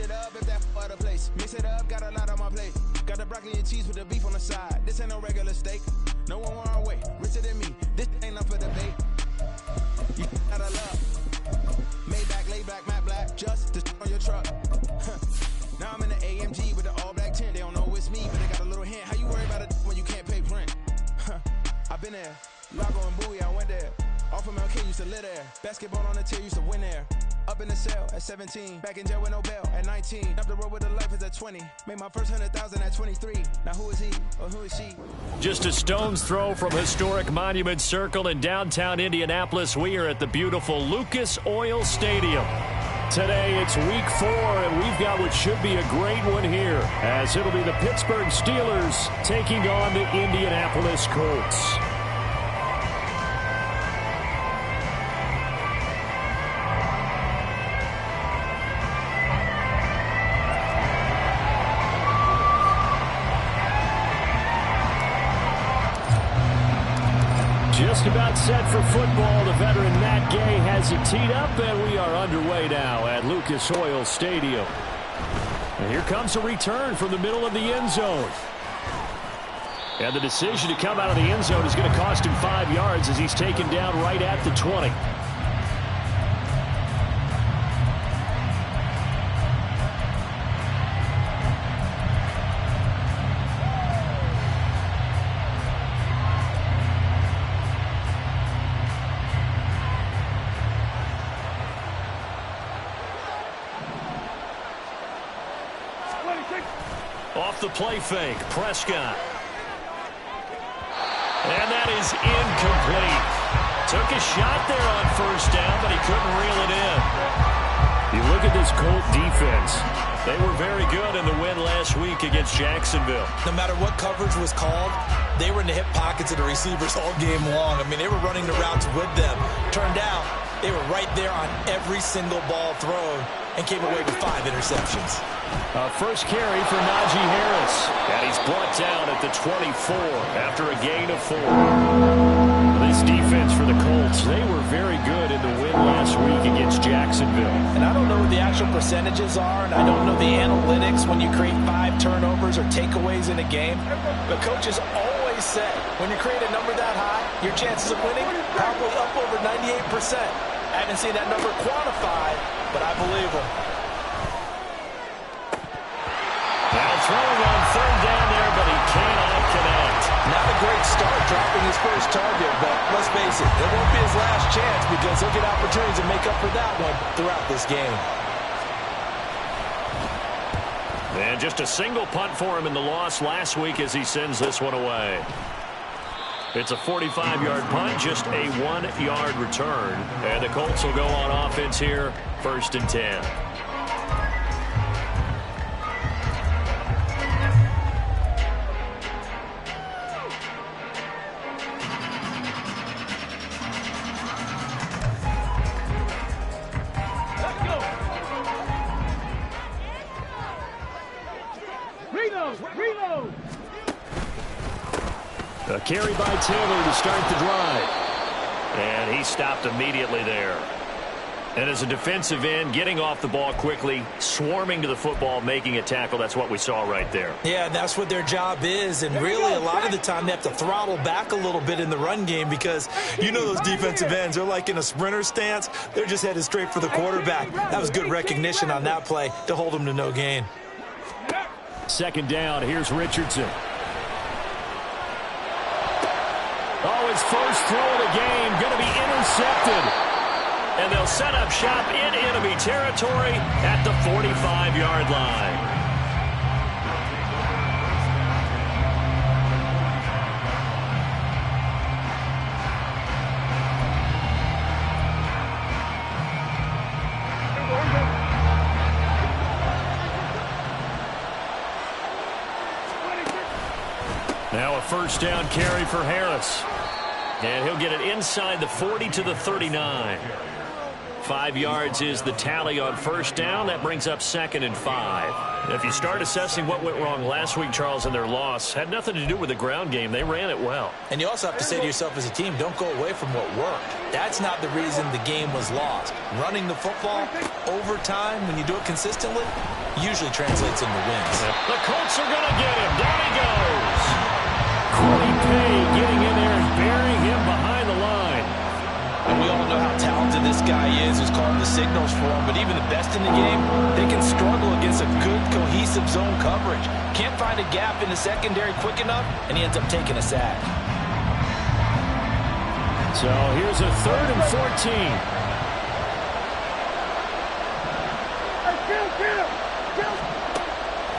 it up if that other place. Mix it up, got a lot on my plate. Got the broccoli and cheese with the beef on the side. This ain't no regular steak. No one want our way. Richer than me. This ain't up for debate. You gotta love. Maybach, laid back, matte black. Just to on your truck. Now I'm in the AMG with the all black tint. They don't know it's me, but they got a little hint. How you worry about it when you can't pay rent? I've been there. Lago and Bowie, I went there. Off of MLK, used to live there. Basketball on the tier, used to win there. Up in the cell at 17. Back in jail with no bail at 19. Up the road with the life is at 20. Made my first 100,000 at 23. Now who is he or who is she? Just a stone's throw from historic Monument Circle in downtown Indianapolis. We are at the beautiful Lucas Oil Stadium. Today it's week 4, and we've got what should be a great one here, as it'll be the Pittsburgh Steelers taking on the Indianapolis Colts. Just about set for football. The veteran Matt Gay has it teed up, and we are underway now at Lucas Oil Stadium. And here comes a return from the middle of the end zone. And the decision to come out of the end zone is going to cost him 5 yards as he's taken down right at the 20. Off the play fake, Prescott. And that is incomplete. Took a shot there on first down, but he couldn't reel it in. You look at this Colt defense. They were very good in the win last week against Jacksonville. No matter what coverage was called, they were in the hip pockets of the receivers all game long. I mean, they were running the routes with them. Turned out, they were right there on every single ball thrown and came away with 5 interceptions. First carry for Najee Harris. And he's brought down at the 24 after a gain of 4. This defense for the Colts, they were very good in the win last week against Jacksonville. And I don't know what the actual percentages are, and I don't know the analytics when you create 5 turnovers or takeaways in a game. But coaches always say, when you create a number that high, your chances of winning probably up over 98%. I haven't seen that number quantified, but I believe them. Now throwing on third down there, but he cannot connect. Not a great start dropping his first target, but let's face it, it won't be his last chance because he'll get opportunities to make up for that one throughout this game. And just a single punt for him in the loss last week as he sends this one away. It's a 45-yard punt, just a 1-yard return. And the Colts will go on offense here, 1st and 10. A carry by Taylor to start the drive. And he stopped immediately there. And as a defensive end, getting off the ball quickly, swarming to the football, making a tackle, that's what we saw right there. Yeah, that's what their job is. And really, a lot of the time, they have to throttle back a little bit in the run game because you know those defensive ends, they're like in a sprinter stance. They're just headed straight for the quarterback. That was good recognition on that play to hold them to no gain. 2nd down, here's Richardson. Oh, his first throw of the game going to be intercepted. And they'll set up shop in enemy territory at the 45-yard line. Now a 1st down carry for Harris. And he'll get it inside the 40 to the 39. 5 yards is the tally on first down. That brings up 2nd and 5. If you start assessing what went wrong last week, Charles, in their loss, had nothing to do with the ground game. They ran it well. And you also have to say to yourself as a team, don't go away from what worked. That's not the reason the game was lost. Running the football over time, when you do it consistently, usually translates into wins. The Colts are going to get him. Down he goes. Corey Pay getting in there and burying him behind the line. And we all know how talented this guy is who's calling the signals for him. But even the best in the game, they can struggle against a good, cohesive zone coverage. Can't find a gap in the secondary quick enough, and he ends up taking a sack. So here's a 3rd and 14.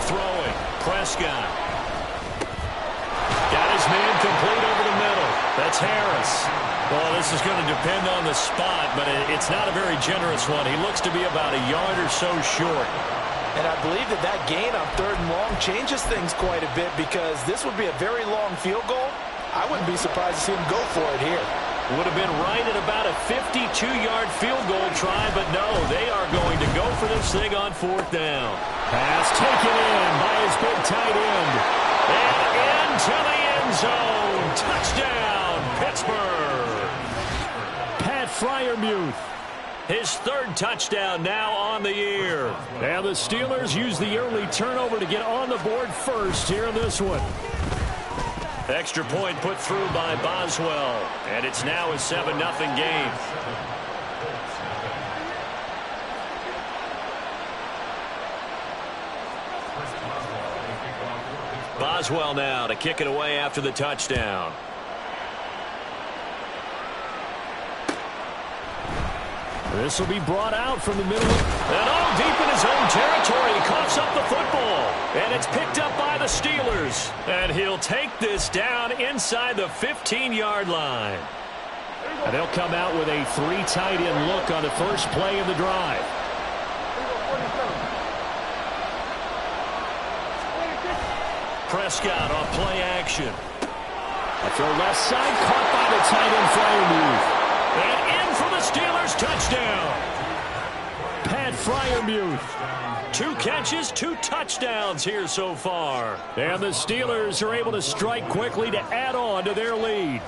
Throwing. Prescott. Got his man complete over the middle. That's Harris. Well, this is going to depend on the spot, but it's not a very generous one. He looks to be about a yard or so short. And I believe that gain on 3rd and long changes things quite a bit because this would be a very long field goal. I wouldn't be surprised to see him go for it here. Would have been right at about a 52-yard field goal try, but no, they are going to go for this thing on 4th down. Pass taken in by his big tight end. And into the end zone. Touchdown, Pittsburgh. Pat Freiermuth. His 3rd touchdown now on the year. And the Steelers use the early turnover to get on the board first here in this one. Extra point put through by Boswell. And it's now a 7-0 game. Boswell now to kick it away after the touchdown. This will be brought out from the middle. And all deep in his own territory. He coughs up the football. And it's picked up by the Steelers. And he'll take this down inside the 15-yard line. And they'll come out with a 3 tight end look on the first play of the drive. Prescott on play action. A throw left side, caught by the tight end Freiermuth. And in for the Steelers, touchdown. Pat Freiermuth. 2 catches, 2 touchdowns here so far. And the Steelers are able to strike quickly to add on to their lead.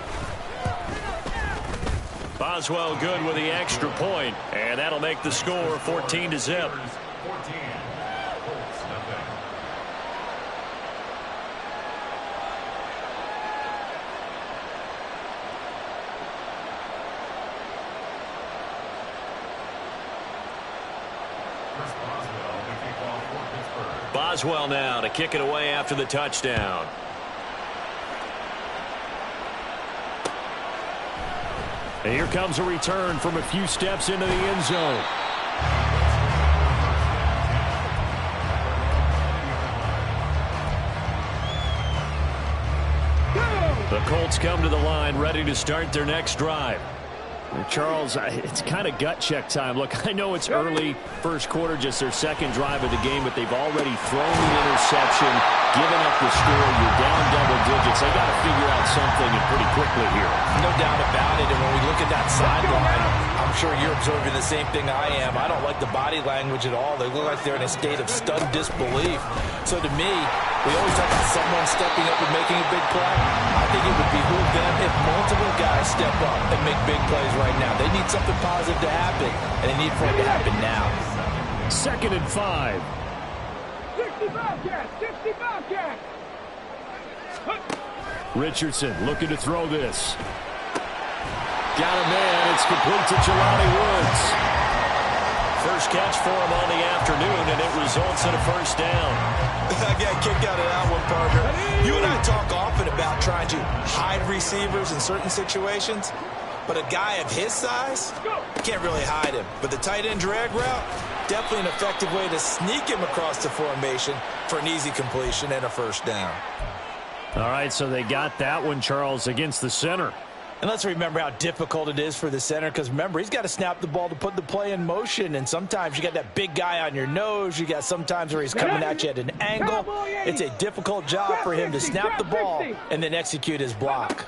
Boswell good with the extra point, and that'll make the score 14-0. Boswell now to kick it away after the touchdown. And here comes a return from a few steps into the end zone. The Colts come to the line ready to start their next drive. Charles, it's kind of gut check time. Look, I know it's early, first quarter, just their 2nd drive of the game, but they've already thrown the interception, given up the score. You're down double digits. They got to figure out something and pretty quickly here. No doubt about it. And when we look at that sideline, I'm sure you're observing the same thing I am. I don't like the body language at all. They look like they're in a state of stunned disbelief. So to me, we always talk about someone stepping up and making a big play. I think it would behoove them if multiple guys step up and make big plays right now. They need something positive to happen, and they need for it to happen now. 2nd and 5. 60 Bobcats! 60 Bobcats! Richardson looking to throw this. Got a man. It's complete to Jelani Woods. First catch for him on the afternoon, and it results in a first down. I got kicked out of that one, partner. You and I talk often about trying to hide receivers in certain situations, but a guy of his size, can't really hide him. But the tight end drag route, definitely an effective way to sneak him across the formation for an easy completion and a first down. All right, so they got that one, Charles, against the center. And let's remember how difficult it is for the center, because remember, he's got to snap the ball to put the play in motion, and sometimes you got that big guy on your nose. You got sometimes where he's coming at you at an angle. It's a difficult job for him to snap the ball and then execute his block.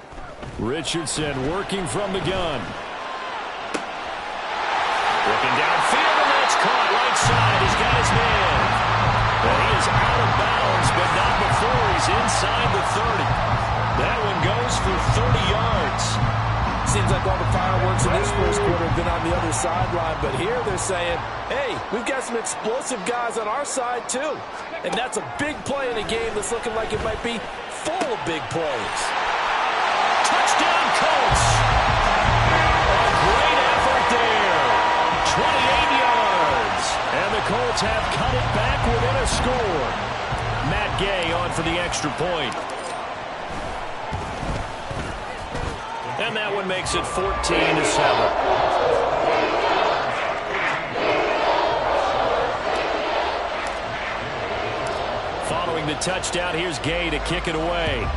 Richardson working from the gun. Looking downfield, and that's caught right side. He's got his man. Well, he is out of bounds, but not before he's inside the 30. That one goes for 30 yards. Seems like all the fireworks in this first quarter have been on the other sideline, but here they're saying, hey, we've got some explosive guys on our side too. And that's a big play in a game that's looking like it might be full of big plays. Touchdown, Colts. A great effort there. 28 yards. And the Colts have cut it back within a score. Matt Gay on for the extra point. And that one makes it 14-7. Following the touchdown, here's Gay to kick it away.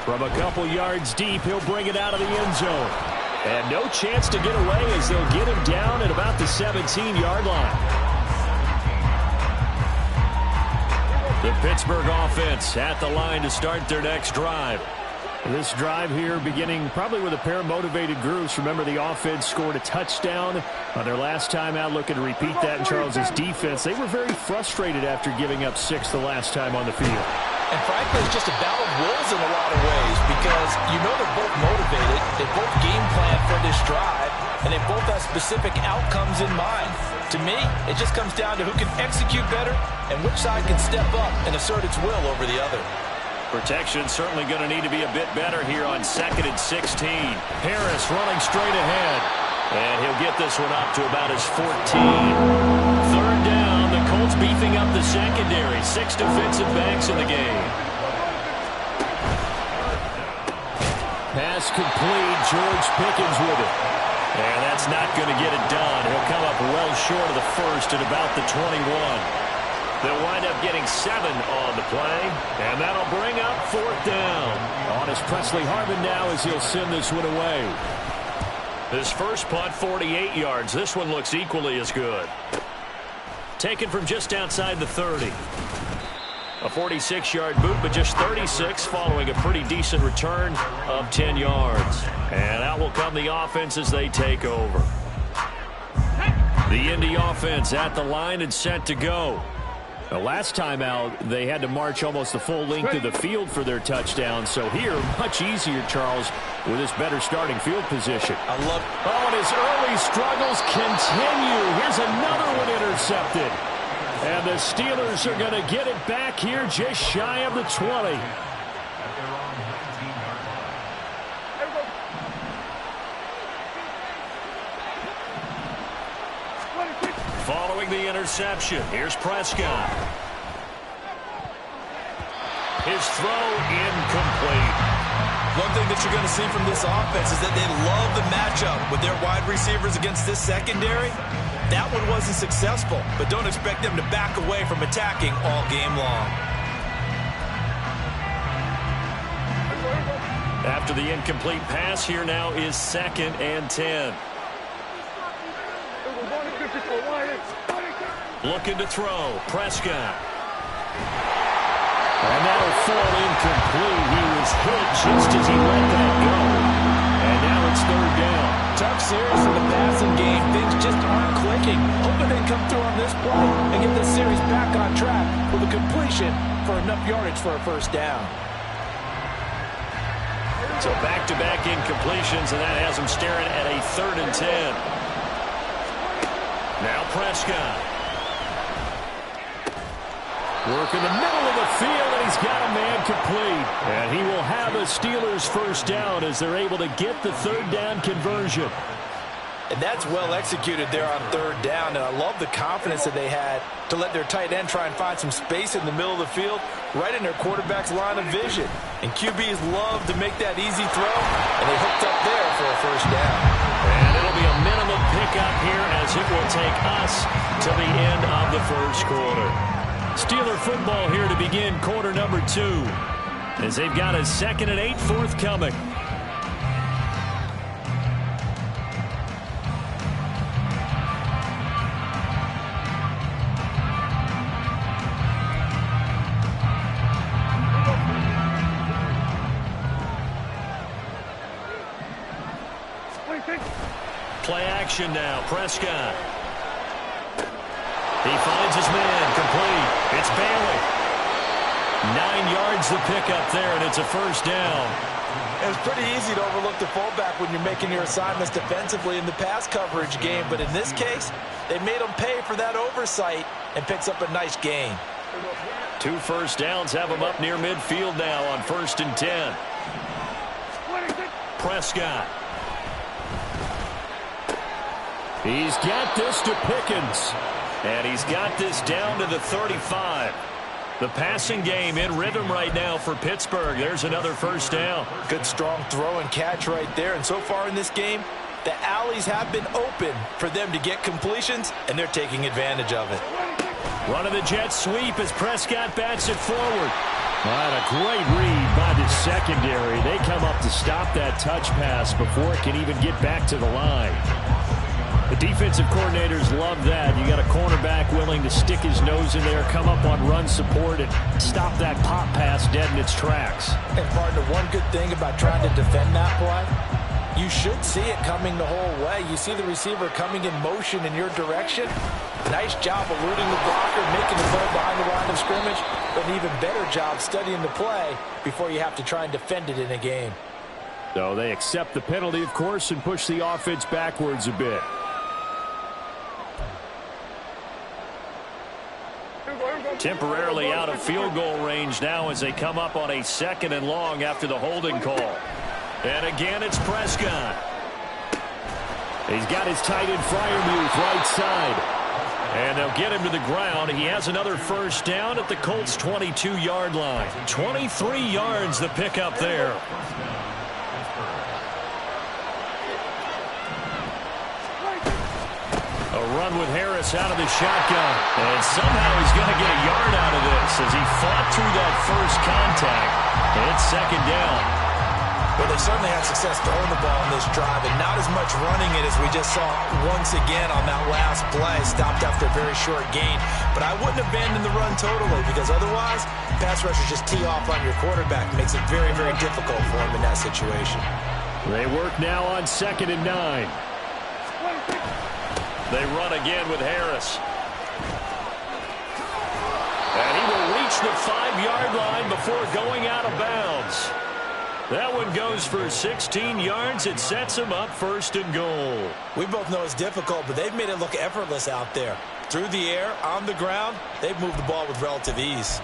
From a couple yards deep, he'll bring it out of the end zone. And no chance to get away as they'll get him down at about the 17-yard line. The Pittsburgh offense at the line to start their next drive. This drive here beginning probably with a pair of motivated groups. Remember, the offense scored a touchdown on their last time out, looking to repeat that in Charles's defense. They were very frustrated after giving up 6 the last time on the field. And frankly, it's just a battle of wills in a lot of ways because you know they're both motivated, they both game plan for this drive, and they both have specific outcomes in mind. To me, it just comes down to who can execute better and which side can step up and assert its will over the other. Protection certainly going to need to be a bit better here on 2nd and 16. Harris running straight ahead. And he'll get this one up to about his 14. 3rd down, the Colts beefing up the secondary. 6 defensive backs in the game. Pass complete, George Pickens with it. And that's not going to get it done. He'll come up well short of the first at about the 21. They'll wind up getting 7 on the play, and that'll bring up 4th down. On is Presley Harvin now as he'll send this one away. This first punt, 48 yards. This one looks equally as good. Taken from just outside the 30. A 46-yard boot, but just 36 following a pretty decent return of 10 yards. And out will come the offense as they take over. The Indy offense at the line and set to go. The last time out, they had to march almost the full length of the field for their touchdown. So here, much easier, Charles, with this better starting field position. I love it. Oh, and his early struggles continue. Here's another one intercepted. And the Steelers are going to get it back here just shy of the 20. Following the interception, here's Prescott. His throw incomplete. One thing that you're going to see from this offense is that they love the matchup with their wide receivers against this secondary. That one wasn't successful, but don't expect them to back away from attacking all game long. After the incomplete pass, here now is 2nd and 10. Looking to throw. Prescott. And that'll fall incomplete. He was hit just as he let that go. And now it's 3rd down. Tough series in the passing game. Things just aren't clicking. Hoping they come through on this play and get this series back on track with a completion for enough yardage for a 1st down. So back-to-back incompletions, and that has him staring at a 3rd and 10. Now Prescott. Work in the middle of the field, and he's got a man complete. And he will have a Steelers 1st down as they're able to get the 3rd down conversion. And that's well executed there on 3rd down. And I love the confidence that they had to let their tight end try and find some space in the middle of the field, right in their quarterback's line of vision. And QBs love to make that easy throw, and they hooked up there for a 1st down. And it'll be a minimum pickup here as it will take us to the end of the 1st quarter. Steeler football here to begin quarter number 2 as they've got a 2nd and 8 forthcoming. motion now. Prescott. He finds his man. Complete. It's Bailey. 9 yards the pickup there, and it's a first down. It's pretty easy to overlook the fullback when you're making your assignments defensively in the pass coverage game. But in this case, they made him pay for that oversight and picks up a nice gain. 2 first downs have him up near midfield now on 1st and 10. Prescott. He's got this to Pickens. And he's got this down to the 35. The passing game in rhythm right now for Pittsburgh. There's another first down. Good strong throw and catch right there. And so far in this game, the alleys have been open for them to get completions, and they're taking advantage of it. Running the jet sweep as Prescott bats it forward. What a great read by the secondary. They come up to stop that touch pass before it can even get back to the line. The defensive coordinators love that. You got a cornerback willing to stick his nose in there, come up on run support, and stop that pop pass dead in its tracks. And partner, one good thing about trying to defend that play, you should see it coming the whole way. You see the receiver coming in motion in your direction. Nice job eluding the blocker, making the play behind the line of scrimmage, but an even better job studying the play before you have to try and defend it in a game. So they accept the penalty, of course, and push the offense backwards a bit. Temporarily out of field goal range now as they come up on a 2nd and long after the holding call. And again, it's Prescott. He's got his tight end Freiermuth right side. And they'll get him to the ground. He has another first down at the Colts' 22-yard line. 23 yards the pickup there. A run with Harris out of the shotgun. And somehow he's going to get a yard out of this as he fought through that first contact. It's 2nd down. Well, they certainly had success throwing the ball in this drive, and not as much running it as we just saw once again on that last play. Stopped after a very short gain. But I wouldn't abandon the run totally, because otherwise, pass rushers just tee off on your quarterback. Makes it very, very difficult for him in that situation. They work now on 2nd and 9. They run again with Harris. And he will reach the 5-yard line before going out of bounds. That one goes for 16 yards. It sets him up 1st and goal. We both know it's difficult, but they've made it look effortless out there. Through the air, on the ground, they've moved the ball with relative ease.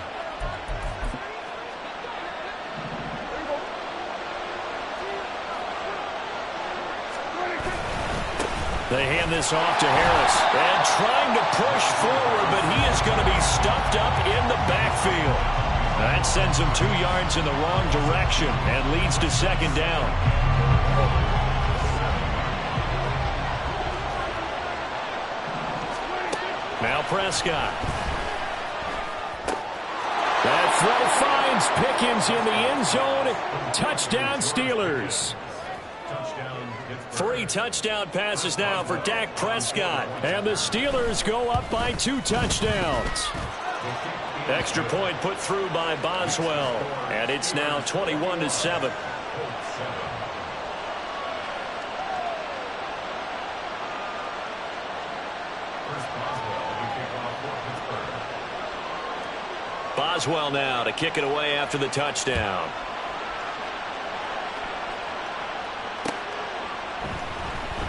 They hand this off to Harris. And trying to push forward, but he is going to be stuffed up in the backfield. That sends him 2 yards in the wrong direction and leads to 2nd down. Now Prescott. That throw finds Pickens in the end zone. Touchdown Steelers. 3 touchdown passes now for Dak Prescott. And the Steelers go up by 2 touchdowns. Extra point put through by Boswell. And it's now 21-7. Boswell now to kick it away after the touchdown.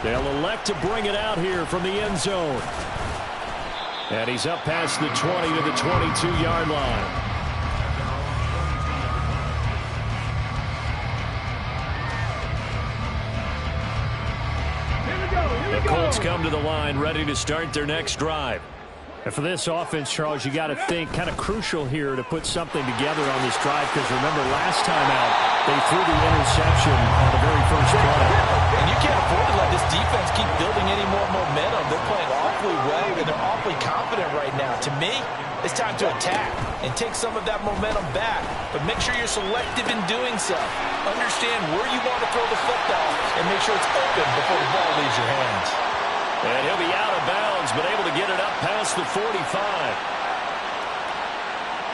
They'll elect to bring it out here from the end zone. And he's up past the 20 to the 22-yard line. The Colts come to the line ready to start their next drive. And for this offense, Charles, you got to think kind of crucial here to put something together on this drive, because remember last time out they threw the interception on the very first play. And you can't afford to let this defense keep building any more momentum. They're playing awfully well, and they're awfully confident right now. To me, it's time to attack and take some of that momentum back. But make sure you're selective in doing so. Understand where you want to throw the football and make sure it's open before the ball leaves your hands. And he'll be out of bounds, but able to get it up past the 45.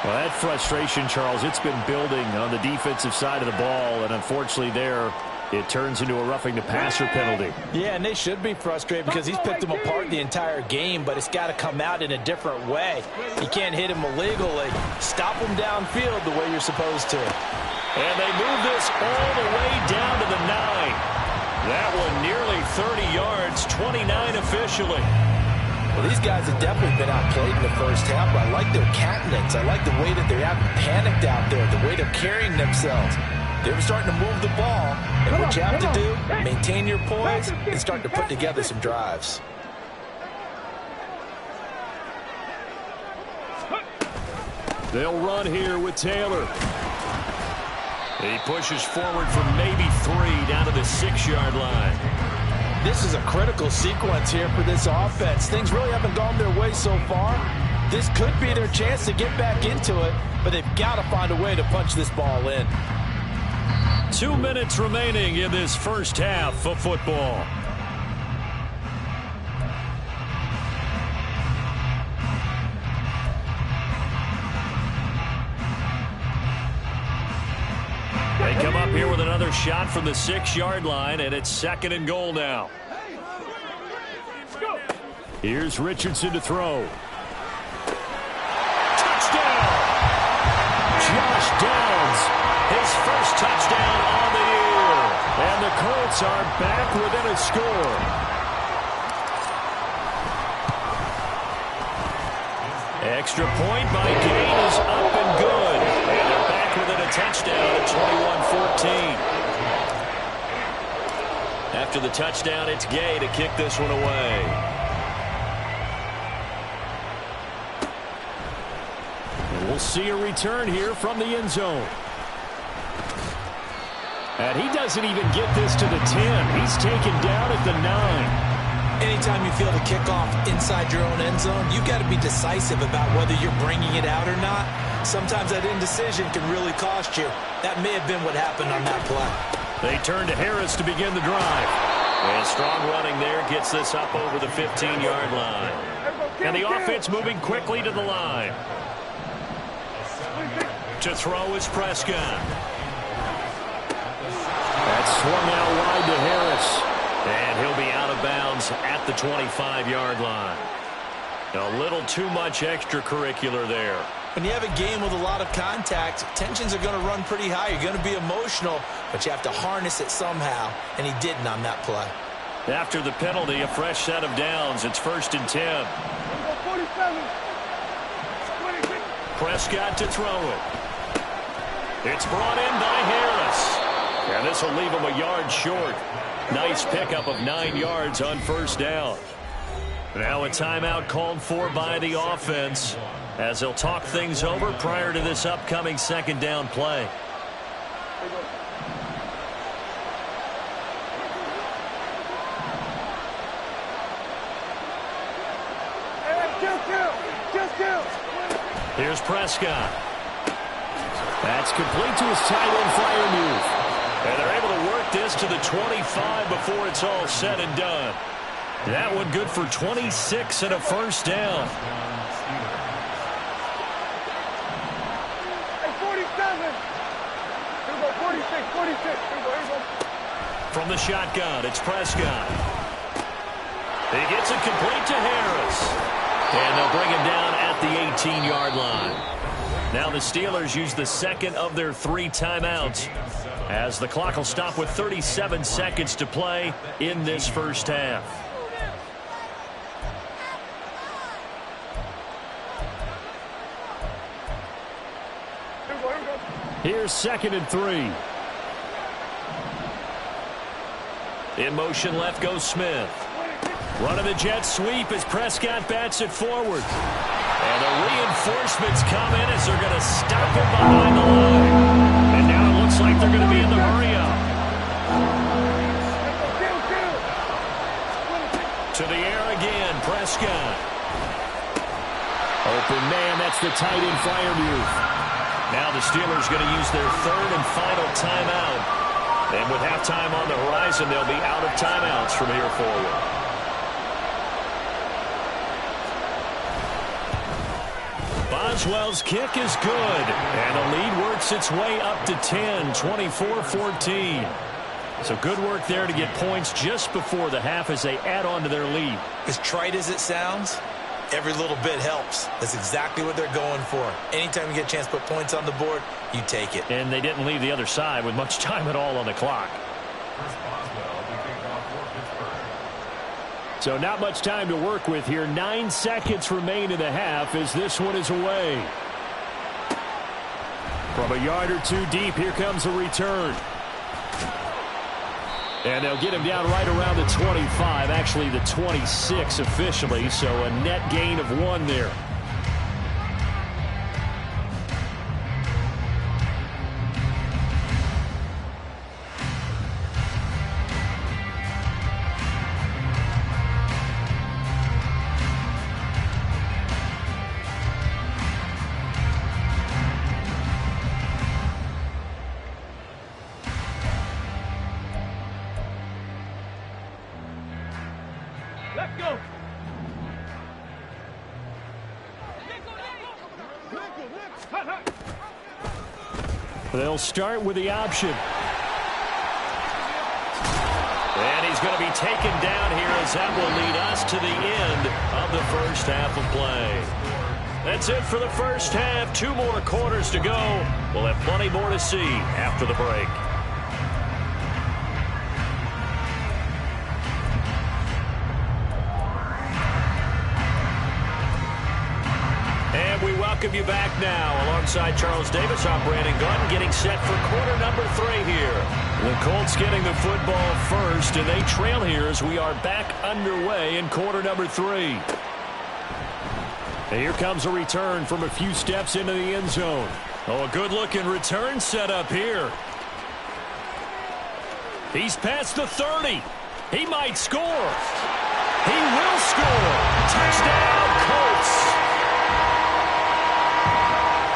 Well, that frustration, Charles, it's been building on the defensive side of the ball, and unfortunately there, It turns into a roughing the passer penalty. Yeah, and they should be frustrated because he's picked them apart the entire game, but it's got to come out in a different way. You can't hit him illegally. Stop him downfield the way you're supposed to. And they move this all the way down to the 9. That one nearly 30 yards, 29 officially. Well, these guys have definitely been outplayed in the first half, but I like their countenance. I like the way that they haven't panicked out there, the way they're carrying themselves. They're starting to move the ball, and what you have to do, maintain your poise and start to put together some drives. They'll run here with Taylor. He pushes forward for maybe 3 down to the 6-yard line. This is a critical sequence here for this offense. Things really haven't gone their way so far. This could be their chance to get back into it, but they've got to find a way to punch this ball in. 2 minutes remaining in this first half of football. They come up here with another shot from the 6-yard line, and it's 2nd and goal now. Here's Richardson to throw. Touchdown! Josh Downs, his first touchdown on the year. And the Colts are back within a score. Extra point by Gain is up and good. And they're back within a touchdown at 21-14. After the touchdown, it's Gay to kick this one away. And we'll see a return here from the end zone. And he doesn't even get this to the 10. He's taken down at the 9. Anytime you feel the kickoff inside your own end zone, you've got to be decisive about whether you're bringing it out or not. Sometimes that indecision can really cost you. That may have been what happened on that play. They turn to Harris to begin the drive. And strong running there gets this up over the 15-yard line. And the offense moving quickly to the line. To throw is Prescott. That's swung out wide to Harris. And he'll be out of bounds at the 25-yard line. A little too much extracurricular there. When you have a game with a lot of contact, tensions are going to run pretty high. You're going to be emotional, but you have to harness it somehow, and he didn't on that play. After the penalty, a fresh set of downs. It's 1st and 10. Prescott to throw it. It's brought in by Harris. And this will leave him a yard short. Nice pickup of 9 yards on 1st down. Now a timeout called for by the offense as they'll talk things over prior to this upcoming 2nd down play. Here's Prescott. That's complete to his tight end Freiermuth. And they're able to work this to the 25 before it's all said and done. That one good for 26 and a 1st down. Hey, 47. Here we go, 46, 46. Here we go. From the shotgun, it's Prescott. He gets it complete to Harris. And they'll bring him down at the 18-yard line. Now the Steelers use the 2nd of their 3 timeouts, as the clock will stop with 37 seconds to play in this first half. Here's 2nd and 3. In motion left goes Smith. Running the jet sweep as Prescott bats it forward. And the reinforcements come in as they're going to stop him behind the line. And now it looks like they're going to be in the hurry-up. To the air again, Prescott. Open man, that's the tight end Freiermuth. Now the Steelers going to use their 3rd and final timeout. And with halftime on the horizon, they'll be out of timeouts from here forward. Boswell's kick is good, and the lead works its way up to 10, 24-14. So good work there to get points just before the half as they add on to their lead. As trite as it sounds, every little bit helps. That's exactly what they're going for. Anytime you get a chance to put points on the board, you take it. And they didn't leave the other side with much time at all on the clock. So not much time to work with here. 9 seconds remain in the half as this one is away. From a yard or two deep, here comes a return. And they'll get him down right around the 25, actually the 26 officially, so a net gain of 1 there. Let's go. They'll start with the option. And he's going to be taken down here as that will lead us to the end of the first half of play. That's it for the first half. 2 more quarters to go. We'll have plenty more to see after the break. We welcome you back now. Alongside Charles Davis, I'm Brandon Gunn, getting set for quarter number 3 here. The Colts getting the football first, and they trail here as we are back underway in quarter number 3. And here comes a return from a few steps into the end zone. Oh, a good-looking return set up here. He's past the 30. He might score. He will score. Touchdown, Colts.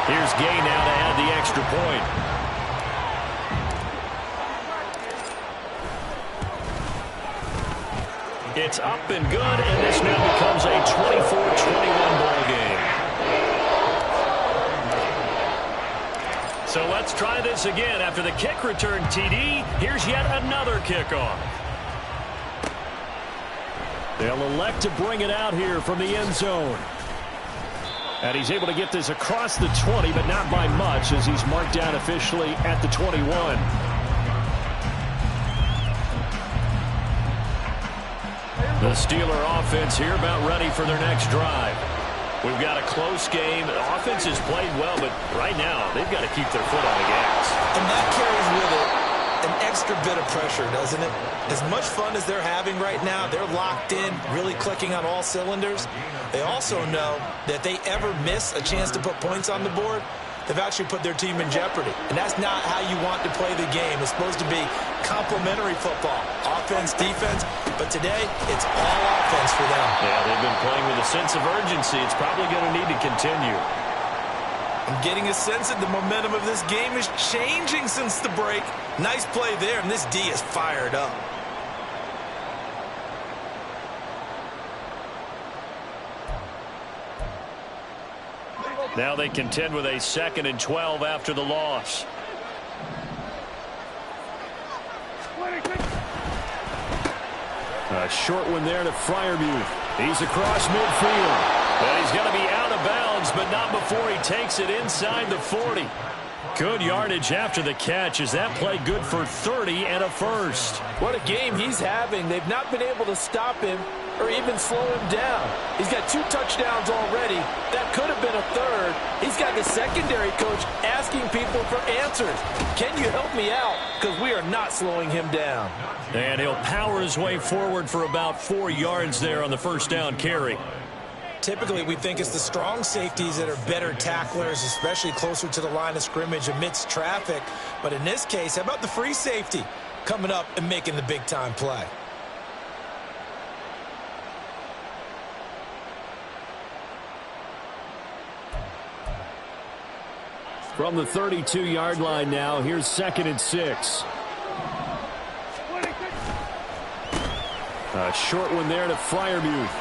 Here's Gay now to add the extra point. It's up and good, and this now becomes a 24-21 ball game. So let's try this again. After the kick return TD, here's yet another kickoff. They'll elect to bring it out here from the end zone. And he's able to get this across the 20, but not by much as he's marked down officially at the 21. The Steeler offense here about ready for their next drive. We've got a close game. The offense has played well, but right now they've got to keep their foot on the gas. And that carries with it an extra bit of pressure, doesn't it? As much fun as they're having right now, they're locked in, really clicking on all cylinders. They also know that they ever miss a chance to put points on the board, they've actually put their team in jeopardy. And that's not how you want to play the game. It's supposed to be complementary football, offense, defense. But today, it's all offense for them. Yeah, they've been playing with a sense of urgency. It's probably going to need to continue. I'm getting a sense that the momentum of this game is changing since the break. Nice play there, and this D is fired up. Now they contend with a 2nd and 12 after the loss. A short one there to Freiermuth. He's across midfield. And he's going to be out of bounds, but not before he takes it inside the 40. Good yardage after the catch. Is that play good for 30 and a first? What a game he's having. They've not been able to stop him or even slow him down. He's got 2 touchdowns already. That could have been a 3rd. He's got the secondary coach asking people for answers. Can you help me out? Because we are not slowing him down. And he'll power his way forward for about 4 yards there on the first down carry. Typically, we think it's the strong safeties that are better tacklers, especially closer to the line of scrimmage amidst traffic. But in this case, how about the free safety coming up and making the big-time play? From the 32-yard line now, here's 2nd and 6. A short one there to Freiermuth.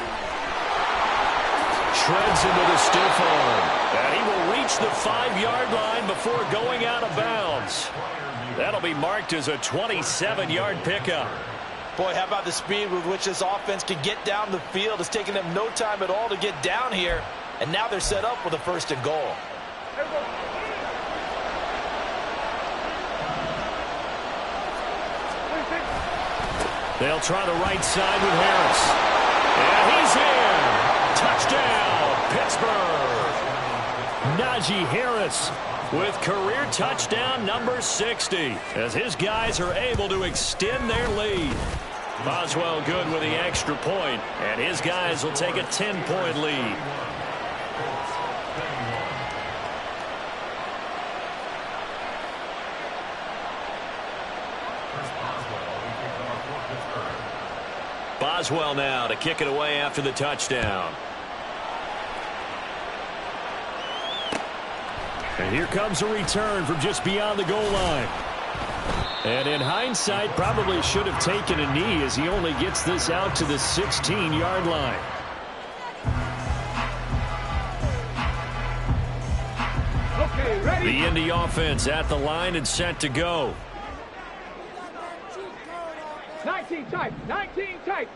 treads into the stiff arm. And he will reach the 5-yard line before going out of bounds. That'll be marked as a 27-yard pickup. Boy, how about the speed with which this offense can get down the field? It's taken them no time at all to get down here. And now they're set up with a 1st and goal. They'll try the right side with Harris. And he's in. Touchdown, Pittsburgh. Najee Harris with career touchdown number 60 as his guys are able to extend their lead. Boswell good with the extra point, and his guys will take a 10-point lead. Boswell now to kick it away after the touchdown. And here comes a return from just beyond the goal line. And in hindsight, probably should have taken a knee as he only gets this out to the 16-yard line. Okay, ready? The Indy offense at the line and set to go. 19 tight, 19 tight.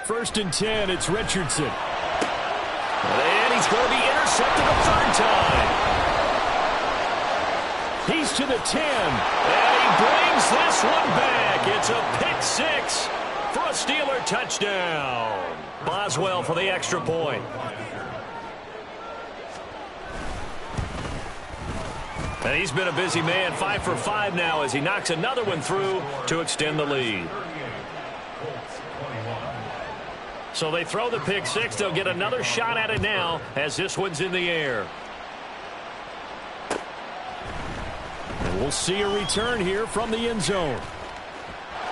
1st and 10, it's Richardson. And he's going to be intercepted a 3rd time. He's to the 10, and he brings this one back. It's a pick 6 for a Steeler touchdown. Boswell for the extra point. And he's been a busy man, 5 for 5 now as he knocks another one through to extend the lead. So they throw the pick 6. They'll get another shot at it now as this one's in the air. And we'll see a return here from the end zone.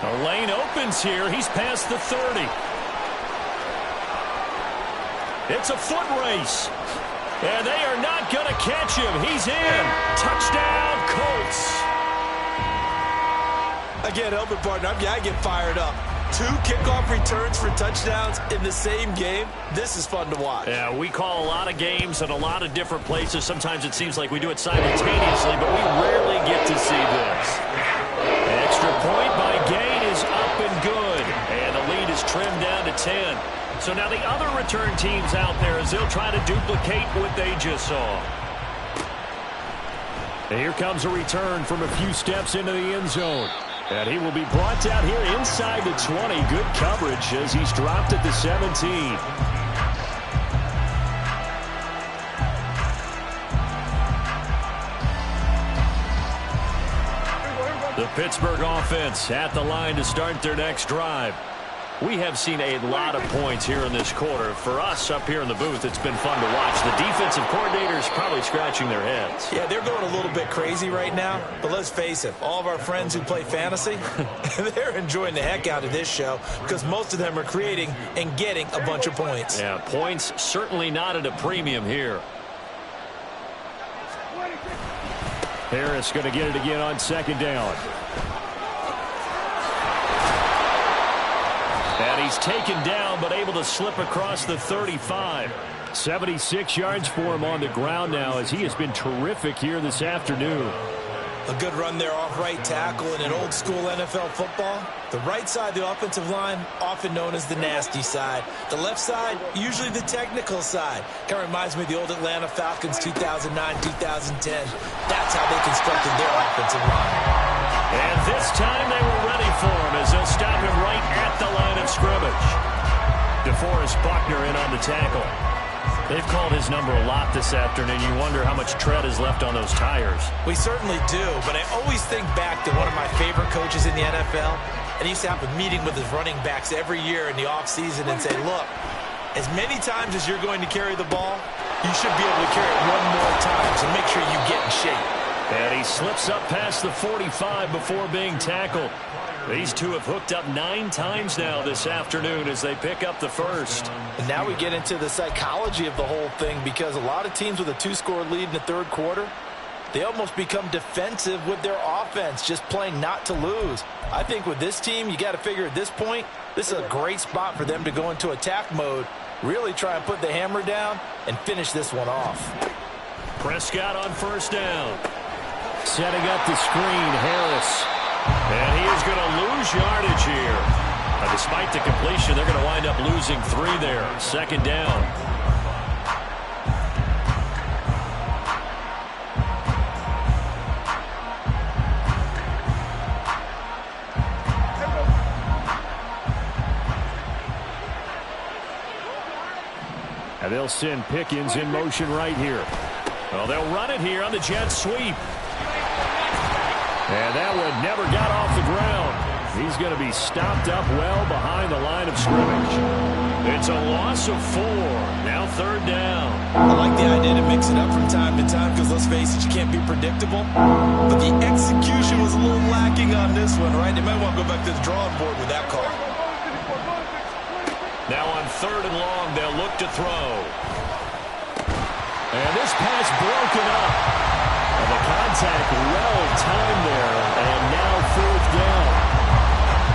The lane opens here. He's past the 30. It's a foot race. And they are not going to catch him. He's in. Touchdown, Colts. Again, help it, partner. I get fired up. 2 kickoff returns for touchdowns in the same game. This is fun to watch. Yeah, we call a lot of games in a lot of different places. Sometimes it seems like we do it simultaneously, but we rarely get to see this. Extra point by Gain is up and good. And the lead is trimmed down to 10. So now the other return teams out there as they'll try to duplicate what they just saw. And here comes a return from a few steps into the end zone. And he will be brought down here inside the 20. Good coverage as he's dropped at the 17. The Pittsburgh offense at the line to start their next drive. We have seen a lot of points here in this quarter. For us up here in the booth, it's been fun to watch. The defensive coordinators probably scratching their heads. Yeah, they're going a little bit crazy right now. But let's face it, all of our friends who play fantasy, they're enjoying the heck out of this show because most of them are creating and getting a bunch of points. Yeah, points certainly not at a premium here. Harris going to get it again on 2nd down. And he's taken down, but able to slip across the 35. 76 yards for him on the ground now as he has been terrific here this afternoon. A good run there off right tackle in an old school NFL football. The right side, the offensive line, often known as the nasty side. The left side, usually the technical side. Kind of reminds me of the old Atlanta Falcons 2009-2010. That's how they constructed their offensive line. And this time they were ready for him as they'll stop him right at the line of scrimmage. DeForest Buckner in on the tackle. They've called his number a lot this afternoon. You wonder how much tread is left on those tires. We certainly do, but I always think back to one of my favorite coaches in the NFL. And he used to have a meeting with his running backs every year in the offseason and say, look, as many times as you're going to carry the ball, you should be able to carry it one more time, so make sure you get in shape. And he slips up past the 45 before being tackled. These two have hooked up 9 times now this afternoon as they pick up the first. And now we get into the psychology of the whole thing because a lot of teams with a 2-score lead in the third quarter, they almost become defensive with their offense, just playing not to lose. I think with this team, you got to figure at this point, this is a great spot for them to go into attack mode, really try and put the hammer down and finish this one off. Prescott on first down. Setting up the screen, Harris. And he is going to lose yardage here. Despite the completion, they're going to wind up losing 3 there. Second down. And they'll send Pickens in motion right here. Well, they'll run it here on the jet sweep. And that one never got off the ground. He's going to be stopped up well behind the line of scrimmage. It's a loss of 4. Now third down. I like the idea to mix it up from time to time because, let's face it, you can't be predictable. But the execution was a little lacking on this one, right? They might want to go back to the drawing board with that call. Now on third and long, they'll look to throw. And this pass broken up. And the contact well timed there. And now fourth down.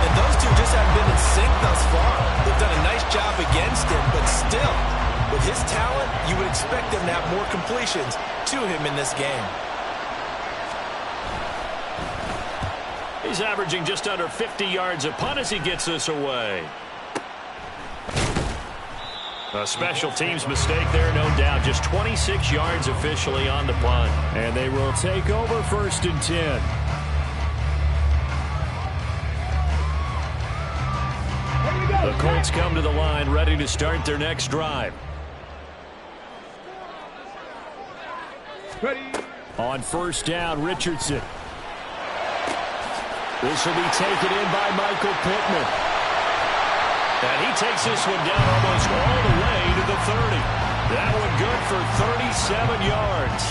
And those two just haven't been in sync thus far. They've done a nice job against him, but still, with his talent, you would expect them to have more completions to him in this game. He's averaging just under 50 yards a punt as he gets this away. A special teams mistake there, no doubt. Just 26 yards officially on the punt. And they will take over first and 10. The Colts come to the line, ready to start their next drive. Ready. On first down, Richardson. This will be taken in by Michael Pittman. And he takes this one down almost all the way to the 30. That one good for 37 yards.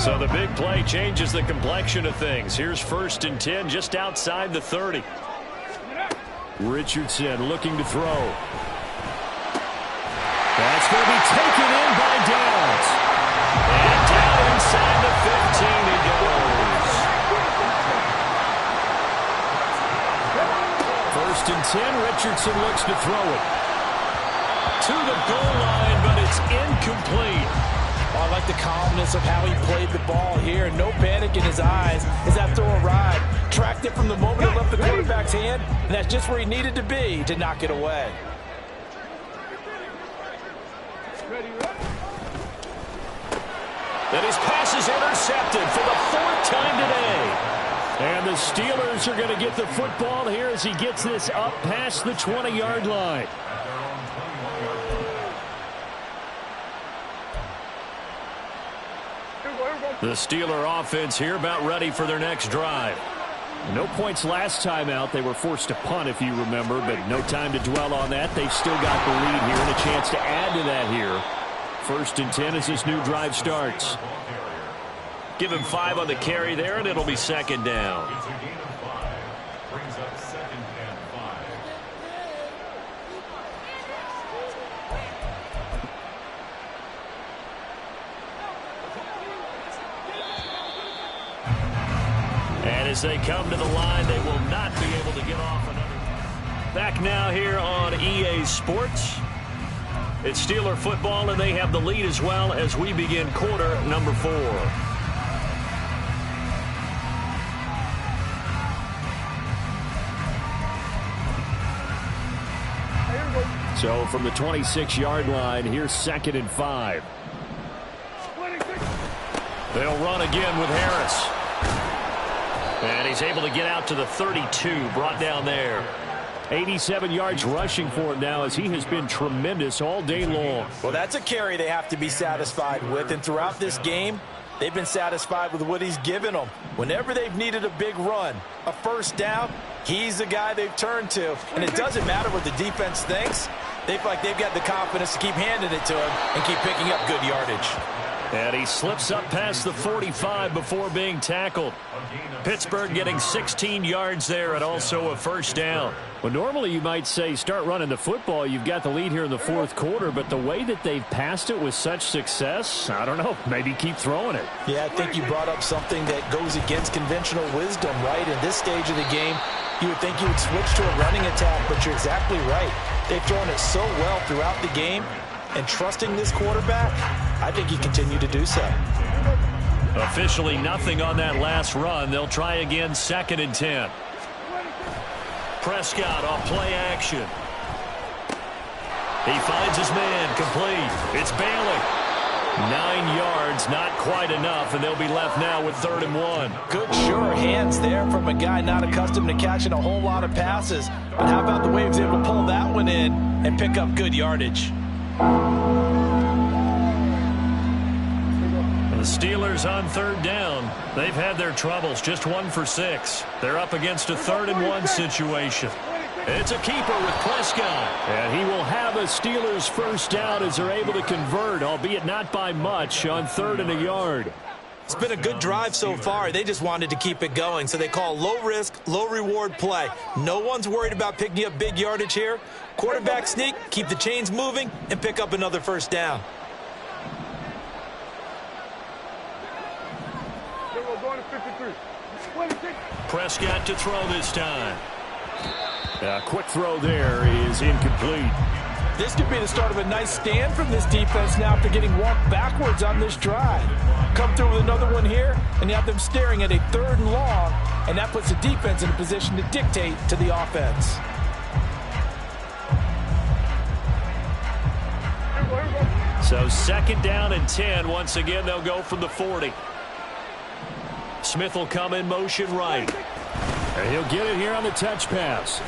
So the big play changes the complexion of things. Here's first and 10 just outside the 30. Richardson looking to throw. That's going to be taken in by Downs. And down inside the 15 he goes. First and 10, Richardson looks to throw it. To the goal line, but it's incomplete. I like the calmness of how he played the ball here. No panic in his eyes as that throw arrived. Tracked it from the moment it left the quarterback's hand, and that's just where he needed to be to knock it away. And his pass is intercepted for the 4th time today. And the Steelers are going to get the football here as he gets this up past the 20-yard line. The Steeler offense here about ready for their next drive. No points last time out. They were forced to punt, if you remember, but no time to dwell on that. They've still got the lead here and a chance to add to that here. First and 10 as this new drive starts. Give him 5 on the carry there, and it'll be second down. And as they come to the line, they will not be able to get off another. Back now here on EA Sports. It's Steeler football, and they have the lead as well as we begin quarter number 4. So from the 26-yard line, here's second and 5. They'll run again with Harris. And he's able to get out to the 32, brought down there. 87 yards rushing for him now as he has been tremendous all day long. Well, that's a carry they have to be satisfied with. And throughout this game, they've been satisfied with what he's given them. Whenever they've needed a big run, a first down, he's the guy they've turned to. And it doesn't matter what the defense thinks. They feel like they've got the confidence to keep handing it to him and keep picking up good yardage. And he slips up past the 45 before being tackled. Pittsburgh getting 16 yards there and also a first down. Well, normally you might say start running the football. You've got the lead here in the fourth quarter, but the way that they've passed it with such success, I don't know, maybe keep throwing it. Yeah, I think you brought up something that goes against conventional wisdom, right? In this stage of the game, you would think you would switch to a running attack, but you're exactly right. They've thrown it so well throughout the game, and trusting this quarterback, I think you continue to do so. Officially nothing on that last run. They'll try again, 2nd and 10. Prescott off play action. He finds his man, complete. It's Bailey. 9 yards, not quite enough, and they'll be left now with 3rd and 1. Good, sure hands there from a guy not accustomed to catching a whole lot of passes. But how about the way he was able to pull that one in and pick up good yardage? The Steelers on 3rd down. They've had their troubles, just 1 for 6. They're up against a 3rd and 1 situation. It's a keeper with Prescott. And he will have a Steelers first down as they're able to convert, albeit not by much, on 3rd and a yard. It's been a good drive so far. They just wanted to keep it going, so they call low-risk, low-reward play. No one's worried about picking up big yardage here. Quarterback sneak, keep the chains moving, and pick up another first down. Prescott to throw this time. A quick throw there is incomplete. This could be the start of a nice stand from this defense now after getting walked backwards on this drive. Come through with another one here, and you have them staring at a 3rd and long, and that puts the defense in a position to dictate to the offense. So 2nd down and 10. Once again, they'll go from the 40. Smith will come in motion right. And he'll get it here on the touch pass.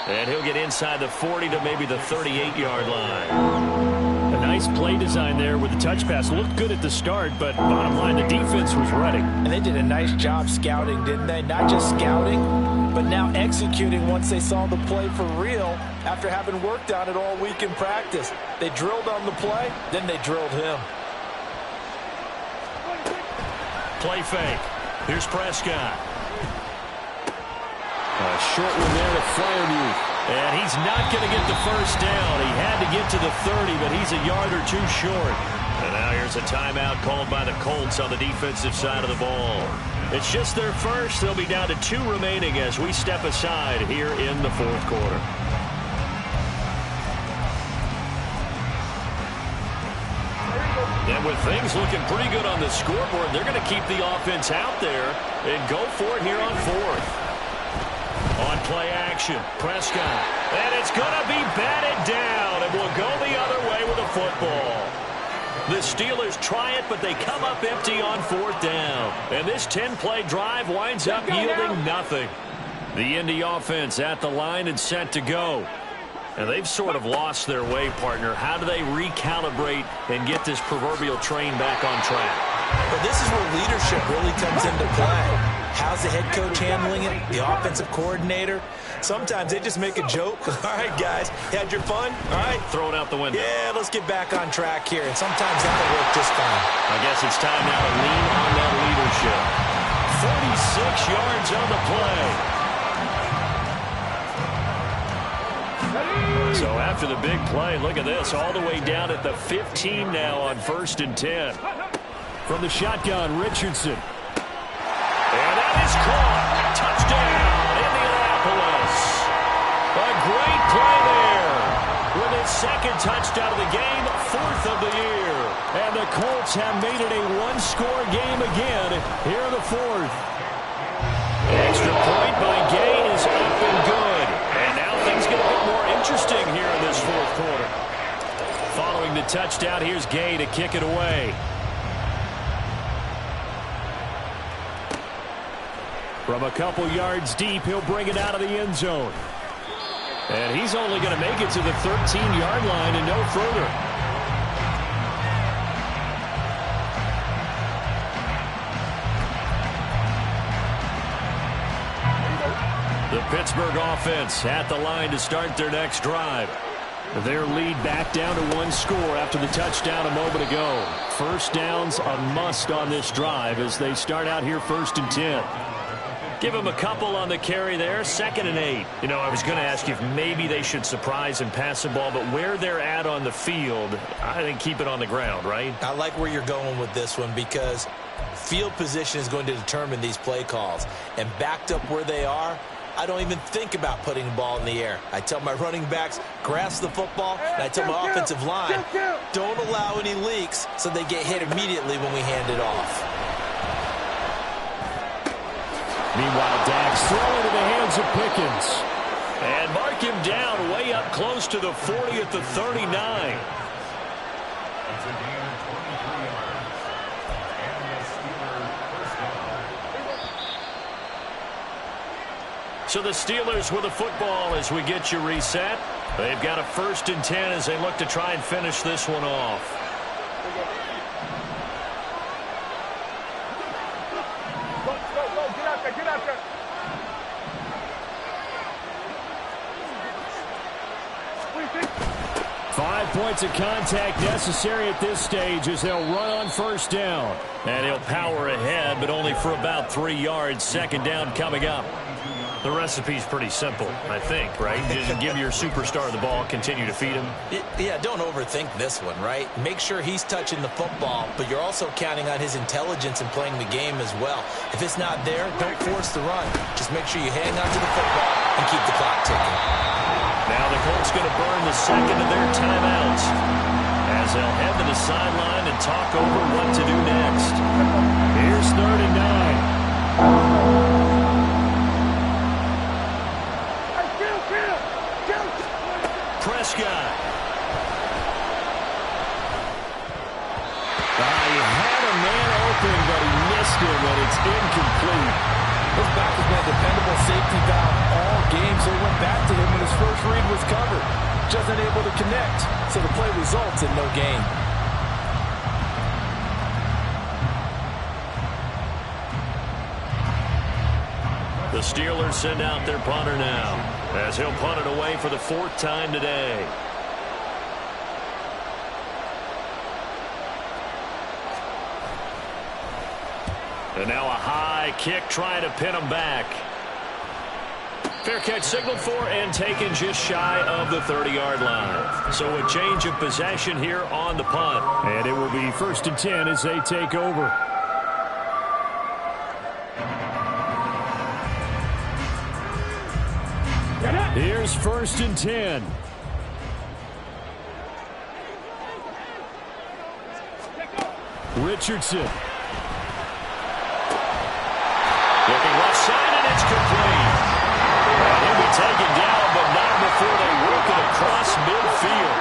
And he'll get inside the 40 to maybe the 38-yard line. A nice play design there with the touch pass. Looked good at the start, but bottom line, the defense was ready. And they did a nice job scouting, didn't they? Not just scouting, but now executing once they saw the play for real after having worked on it all week in practice. They drilled on the play, then they drilled him. Play fake. Here's Prescott. A short one there to Freiermuth. And he's not going to get the first down. He had to get to the 30, but he's a yard or two short. And now here's a timeout called by the Colts on the defensive side of the ball. It's just their first. They'll be down to 2 remaining as we step aside here in the 4th quarter. And with things looking pretty good on the scoreboard, they're going to keep the offense out there and go for it here on 4th. On play action, Prescott. And it's going to be batted down, and will go the other way with a football. The Steelers try it, but they come up empty on 4th down. And this 10-play drive winds up yielding nothing. The Indy offense at the line and set to go. And they've sort of lost their way, partner. How do they recalibrate and get this proverbial train back on track? But this is where leadership really comes into play. How's the head coach handling it? The offensive coordinator? Sometimes they just make a joke. All right, guys, had your fun? All right. Throw it out the window. Yeah, let's get back on track here. And sometimes that'll work just fine. I guess it's time now to lean on that leadership. 46 yards on the play. So after the big play, look at this, all the way down at the 15 now on 1st and 10. From the shotgun, Richardson. And that is caught. Touchdown, Indianapolis. A great play there. With his 2nd touchdown of the game, 4th of the year. And the Colts have made it a 1-score game again here in the 4th. Extra point by Gay is up and good. And now things get a bit more interesting here in this 4th quarter. Following the touchdown, here's Gay to kick it away. From a couple yards deep, he'll bring it out of the end zone. And he's only going to make it to the 13-yard line and no further. The Pittsburgh offense at the line to start their next drive. Their lead back down to 1 score after the touchdown a moment ago. First down's a must on this drive as they start out here 1st and 10. Give them a couple on the carry there, 2nd and 8. You know, I was going to ask you if maybe they should surprise and pass the ball, but where they're at on the field, I think keep it on the ground, right? I like where you're going with this one because field position is going to determine these play calls. And backed up where they are, I don't even think about putting the ball in the air. I tell my running backs, grasp the football, and I tell my offensive line, don't allow any leaks so they get hit immediately when we hand it off. Meanwhile, Dax throw into the hands of Pickens. And mark him down way up close to the 40 at the 39. So the Steelers with the football as we get you reset. They've got a 1st and 10 as they look to try and finish this one off. Get out there. 5 points of contact necessary at this stage as they'll run on 1st down. And he'll power ahead, but only for about 3 yards. 2nd down coming up. The recipe's pretty simple, I think, right? Just give your superstar the ball, continue to feed him. Yeah, don't overthink this one, right? Make sure he's touching the football, but you're also counting on his intelligence in playing the game as well. If it's not there, don't force the run. Just make sure you hang on to the football and keep the clock ticking. Now the Colts going to burn the 2nd of their timeouts as they'll head to the sideline and talk over what to do next. Here's 3rd and 9. Prescott. He had a man open, but he missed him, and it's incomplete. His back has been a dependable safety valve all game, so he went back to him when his first read was covered. Just unable to connect, so the play results in no gain. The Steelers send out their punter now, as he'll punt it away for the 4th time today. And now a high kick trying to pin him back. Fair catch signaled for and taken just shy of the 30-yard line. So a change of possession here on the punt. And it will be 1st and 10 as they take over. Here's 1st and 10. Richardson. Looking left side, and it's complete. And he'll be taken down, but not before they work it across midfield.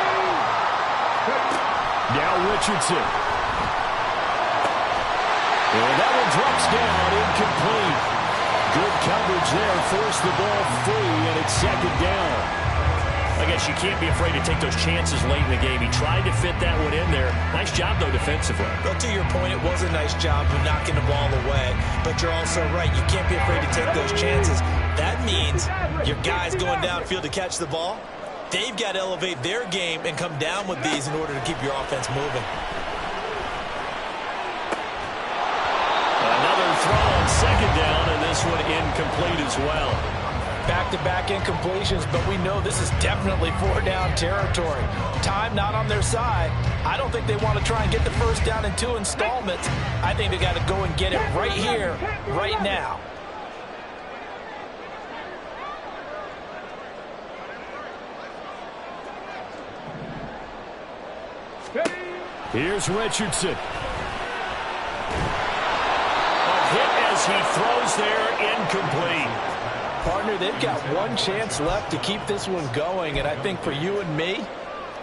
Now Richardson. And that one drops down, incomplete. Good coverage there, forced the ball free, and it's 2nd down. I guess you can't be afraid to take those chances late in the game. He tried to fit that one in there. Nice job, though, defensively. Well, to your point, it was a nice job of knocking the ball away. But you're also right. You can't be afraid to take those chances. That means your guys going downfield to catch the ball, they've got to elevate their game and come down with these in order to keep your offense moving. Another throw on 2nd down, and this one incomplete as well. Back-to-back incompletions, but we know this is definitely 4-down territory. Time not on their side. I don't think they want to try and get the 1st down in 2 installments. I think they got to go and get it right here, right now. Here's Richardson. A hit as he throws there, incomplete. Partner, they've got one chance left to keep this one going, and I think for you and me,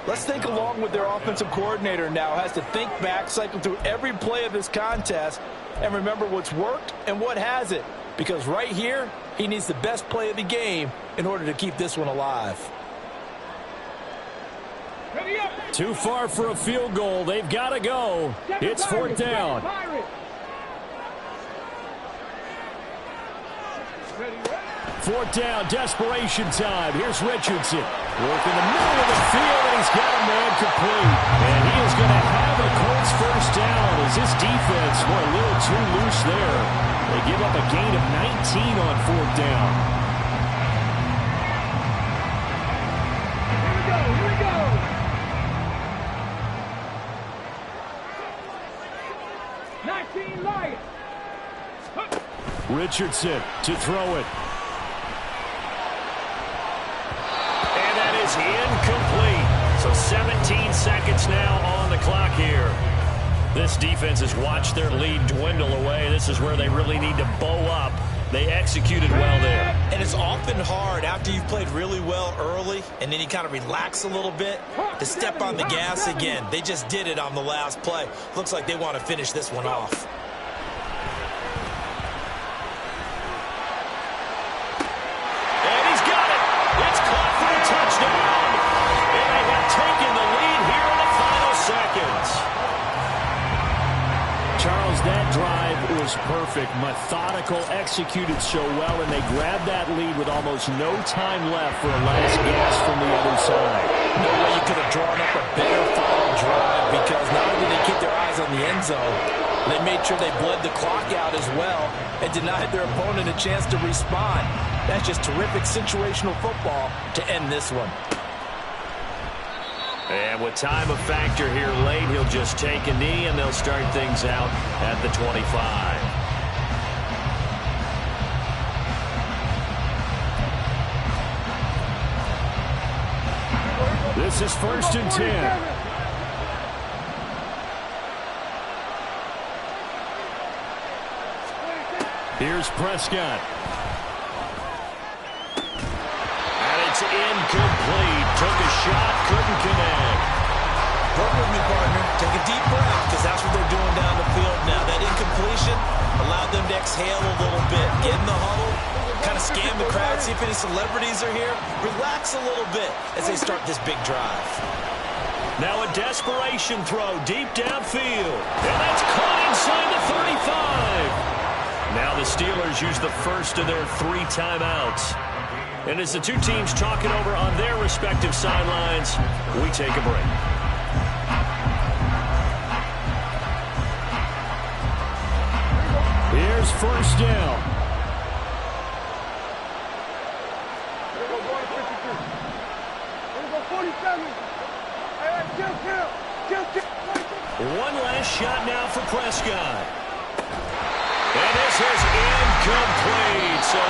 let's think along with their offensive coordinator now. Has to think back, cycle through every play of this contest, and remember what's worked and what hasn't. Because right here, he needs the best play of the game in order to keep this one alive. Too far for a field goal. They've got to go. It's 4th down. Fourth down, desperation time. Here's Richardson. Working the middle of the field, and he's got a man complete. And he is going to have a Colts first down as this defense were a little too loose there. They give up a gain of 19 on fourth down. Here we go. Lions. Richardson to throw it. And that is incomplete. So 17 seconds now on the clock here. This defense has watched their lead dwindle away. This is where they really need to bow up. They executed well there. And it's often hard after you've played really well early and then you kind of relax a little bit to step on the gas again. They just did it on the last play. Looks like they want to finish this one off. And he's got it. It's caught for a touchdown. And they have taken the lead here in the final seconds. Charles, that drive was perfect. Methodical, executed so well, and they grabbed that lead with almost no time left for a last gasp from the other side. No way you could have drawn up a better final drive, because not only did they keep their eyes on the end zone, they made sure they bled the clock out as well and denied their opponent a chance to respond. That's just terrific situational football to end this one. And with time a factor here late, he'll just take a knee, and they'll start things out at the 25. This is 1st and 10. Here's Prescott. And it's incomplete. Took a shot, couldn't connect. Work with me, partner. Take a deep breath, because that's what they're doing down the field now. That incompletion allowed them to exhale a little bit. Get in the huddle, kind of scan the crowd, see if any celebrities are here. Relax a little bit as they start this big drive. Now a desperation throw deep downfield. And that's caught inside the 35. Now the Steelers use the first of their 3 timeouts. And as the two teams talk it over on their respective sidelines, we take a break. Here's 1st down. Here we go, 52. Here we go, 47. Hey, kill. One last shot now for Prescott. And this is incomplete. So